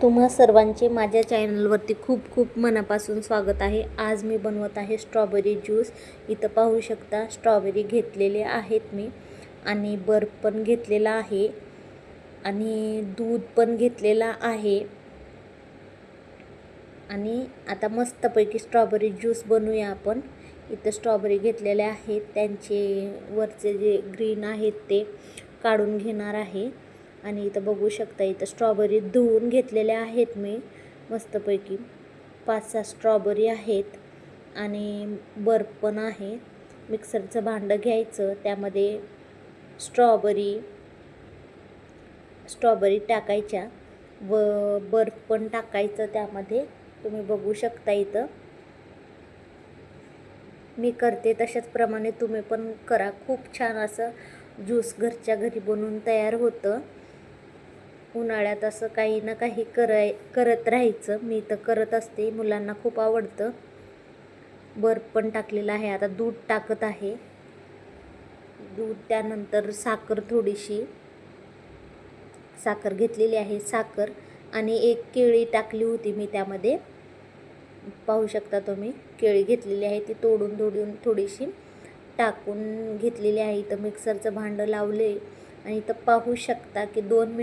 तुम्हा सर्वांचे माझ्या चॅनलवरती खूप खूप मनापासून स्वागत आहे। आज मी बनवत आहे स्ट्रॉबेरी ज्यूस। इथं पाहू शकता स्ट्रॉबेरी घेतलेले आहेत मी आणि बर्फ पण घेतलेला आहे आणि दूध पण घेतलेला आहे आणि आता मस्तपैकी स्ट्रॉबेरी ज्यूस बनवूया आपण। इथं स्ट्रॉबेरी घेतलेले आहेत, त्यांचे वरचे जे ग्रीन आहेत ते काढून घेणार आहे आणि इथं बघू शकता इथं स्ट्रॉबेरी धुवून घेतलेल्या आहेत मी मस्तपैकी 5-6 स्ट्रॉबेरी आहेत आणि बर्फ पण आहे। मिक्सरचं भांडं घ्यायचं, त्यामध्ये स्ट्रॉबेरी टाकायच्या व बर्फ पण टाकायचं त्यामध्ये। तुम्ही बघू शकता इथं मी करते तशाच प्रमाणे तुम्ही पण करा। खूप छान असं ज्यूस घरच्या घरी बनवून तयार होतं। उन्हाळ्यात असं काही ना काही करत राहायचं, मी तर करत असते, मुलांना खूप आवडतं। बर्फ पण टाकलेला आहे, आता दूध टाकत आहे। दूध त्यानंतर साखर, थोडीशी साखर घेतलेली आहे, साखर आणि एक केळी टाकली होती मी त्यामध्ये। पाहू शकता तुम्ही केळी घेतलेली आहे, ती तोडून थोडीशी टाकून घेतलेली आहे। इथं मिक्सरचं भांडं लावले आणि इथं पाहू शकता की 2 मिनिट